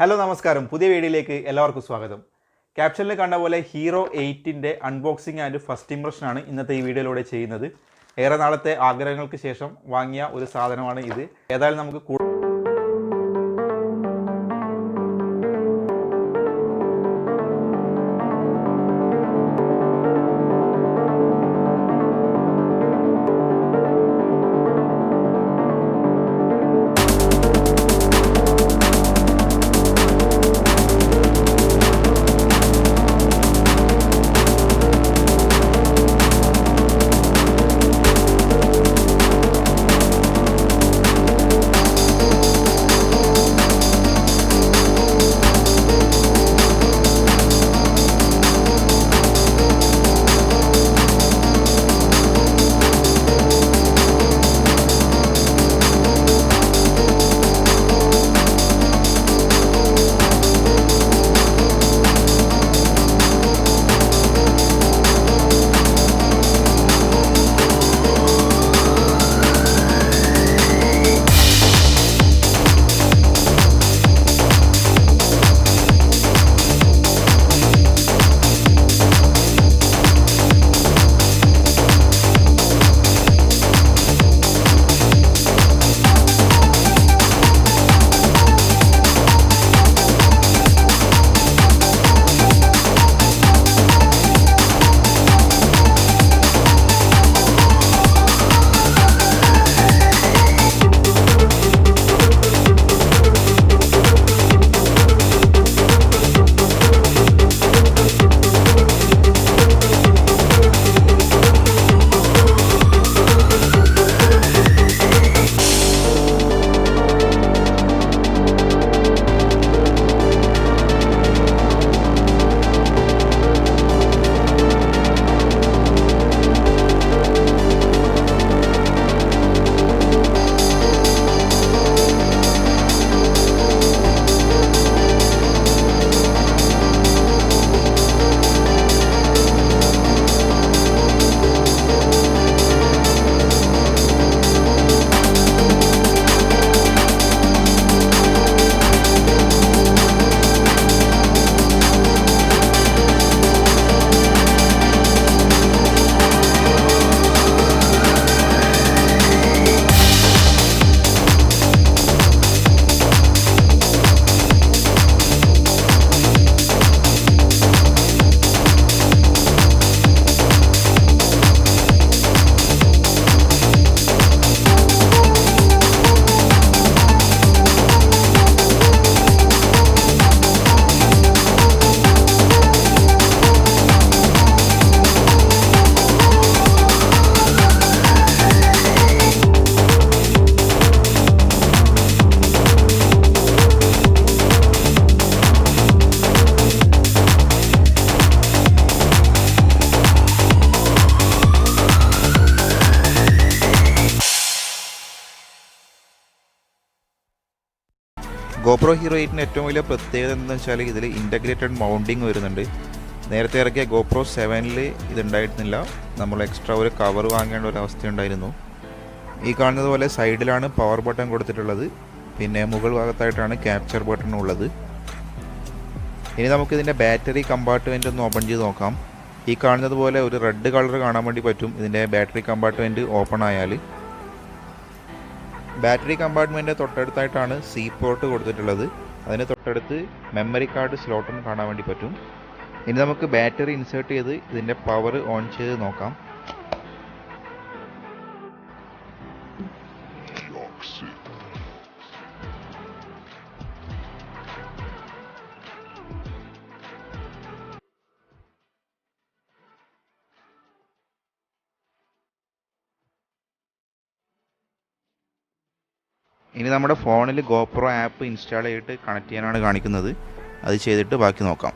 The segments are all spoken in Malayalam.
ഹലോ നമസ്കാരം, പുതിയ വീഡിയോയിലേക്ക് എല്ലാവർക്കും സ്വാഗതം. ക്യാപ്ഷനിൽ കണ്ട പോലെ ഹീറോ 8ൻ്റെ അൺബോക്സിംഗ് ആൻഡ് ഫസ്റ്റ് ഇംപ്രഷനാണ് ഇന്നത്തെ ഈ വീഡിയോയിലൂടെ ചെയ്യുന്നത്. ഏറെ നാളത്തെ ആഗ്രഹങ്ങൾക്ക് ശേഷം വാങ്ങിയ ഒരു സാധനമാണ് ഇത്. ഏതായാലും നമുക്ക് GoPro Hero 8ൻ്റെ ഏറ്റവും വലിയ പ്രത്യേകത എന്താണെന്ന് വെച്ചാൽ ഇതിൽ ഇൻ്റഗ്രേറ്റഡ് മൗണ്ടിങ് വരുന്നുണ്ട്. നേരത്തെ ഇറക്കിയ GoPro 7ൽ ഇതുണ്ടായിരുന്നില്ല. നമ്മൾ എക്സ്ട്രാ ഒരു കവർ വാങ്ങേണ്ട ഒരു അവസ്ഥയുണ്ടായിരുന്നു. ഈ കാണുന്നത് പോലെ സൈഡിലാണ് പവർ ബട്ടൺ കൊടുത്തിട്ടുള്ളത്. പിന്നെ മുകൾ ഭാഗത്തായിട്ടാണ് ക്യാപ്ചർ ബട്ടൺ ഉള്ളത്. ഇനി നമുക്കിതിൻ്റെ ബാറ്ററി കമ്പാർട്ട്മെൻറ്റ് ഒന്ന് ഓപ്പൺ ചെയ്ത് നോക്കാം. ഈ കാണുന്നത് പോലെ ഒരു റെഡ് കളർ കാണാൻ വേണ്ടി പറ്റും ഇതിൻ്റെ ബാറ്ററി കമ്പാർട്ട്മെൻറ്റ് ഓപ്പൺ ആയാൽ. ബാറ്ററി കമ്പാർട്ട്മെൻറ്റ് തൊട്ടടുത്തായിട്ടാണ് സി പോർട്ട് കൊടുത്തിട്ടുള്ളത്. അതിന് തൊട്ടടുത്ത് മെമ്മറി കാർഡ് സ്ലോട്ടും കാണാൻ വേണ്ടി പറ്റും. ഇനി നമുക്ക് ബാറ്ററി ഇൻസേർട്ട് ചെയ്ത് ഇതിൻ്റെ പവർ ഓൺ ചെയ്ത് നോക്കാം. ഇനി നമ്മുടെ ഫോണിൽ GoPro ആപ്പ് ഇൻസ്റ്റാൾ ചെയ്തിട്ട് കണക്ട് ചെയ്യാനാണ് കാണിക്കുന്നത്. അത് ചെയ്തിട്ട് ബാക്കി നോക്കാം.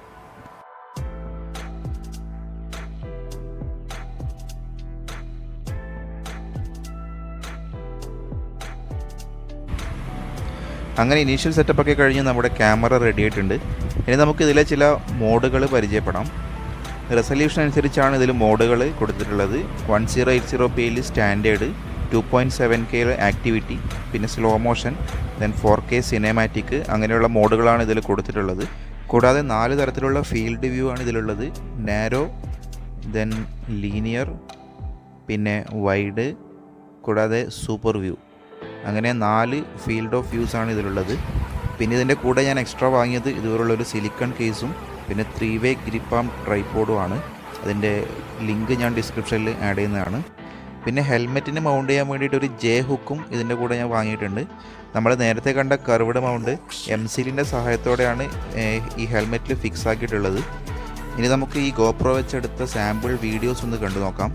അങ്ങനെ ഇനീഷ്യൽ സെറ്റപ്പൊക്കെ കഴിഞ്ഞ് നമ്മുടെ ക്യാമറ റെഡി ആയിട്ടുണ്ട്. ഇനി നമുക്ക് ഇതിലെ ചില മോഡുകൾ പരിചയപ്പെടാം. റെസൊല്യൂഷൻ അനുസരിച്ചാണ് ഇതിൽ മോഡുകൾ കൊടുത്തിട്ടുള്ളത്. 1080p സ്റ്റാൻഡേർഡ്, 2.7K ആക്ടിവിറ്റി, പിന്നെ slow motion, then 4K cinematic, അങ്ങനെയുള്ള മോഡുകളാണ് ഇതിൽ കൊടുത്തിട്ടുള്ളത്. കൂടാതെ 4 തരത്തിലുള്ള ഫീൽഡ് വ്യൂ ആണ് ഇതിലുള്ളത്. നാരോ, ദെൻ ലീനിയർ, പിന്നെ വൈഡ്, കൂടാതെ സൂപ്പർ വ്യൂ, അങ്ങനെ 4 ഫീൽഡ് ഓഫ് വ്യൂസ് ആണ് ഇതിലുള്ളത്. പിന്നെ ഇതിൻ്റെ കൂടെ ഞാൻ എക്സ്ട്രാ വാങ്ങിയത് ഇതുപോലുള്ളൊരു സിലിക്കൺ കേസും പിന്നെ 3-way ഗ്രിപ്പ് ആം ട്രൈപോഡുമാണ്. അതിൻ്റെ ലിങ്ക് ഞാൻ ഡിസ്ക്രിപ്ഷനിൽ ആഡ് ചെയ്യുന്നതാണ്. പിന്നെ ഹെൽമെറ്റിന് മൗണ്ട് ചെയ്യാൻ വേണ്ടിയിട്ട് ഒരു ജെ ഹുക്കും ഇതിൻ്റെ കൂടെ ഞാൻ വാങ്ങിയിട്ടുണ്ട്. നമ്മൾ നേരത്തെ കണ്ട കർവ്ഡ് മൗണ്ട് എംസിലിൻ്റെ സഹായത്തോടെയാണ് ഈ ഹെൽമെറ്റിൽ ഫിക്സ് ആക്കിയിട്ടുള്ളത്. ഇനി നമുക്ക് ഈ ഗോപ്രോ വെച്ചെടുത്ത സാമ്പിൾ വീഡിയോസ് ഒന്ന് കണ്ടു നോക്കാം.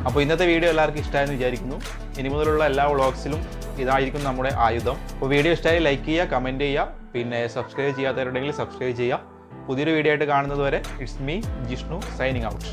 അപ്പോൾ ഇന്നത്തെ വീഡിയോ എല്ലാവർക്കും ഇഷ്ടമായെന്ന് വിചാരിക്കുന്നു. ഇനി മുതലുള്ള എല്ലാ വ്ളോഗ്സിലും ഇതായിരിക്കും നമ്മുടെ ആയുധം. അപ്പോൾ വീഡിയോ ഇഷ്ടമായി ലൈക്ക് ചെയ്യുക, കമൻറ്റ് ചെയ്യുക, പിന്നെ സബ്സ്ക്രൈബ് ചെയ്യാത്തവരുണ്ടെങ്കിൽ സബ്സ്ക്രൈബ് ചെയ്യുക. പുതിയൊരു വീഡിയോ ആയിട്ട് കാണുന്നത് വരെ it's me Jishnu signing out.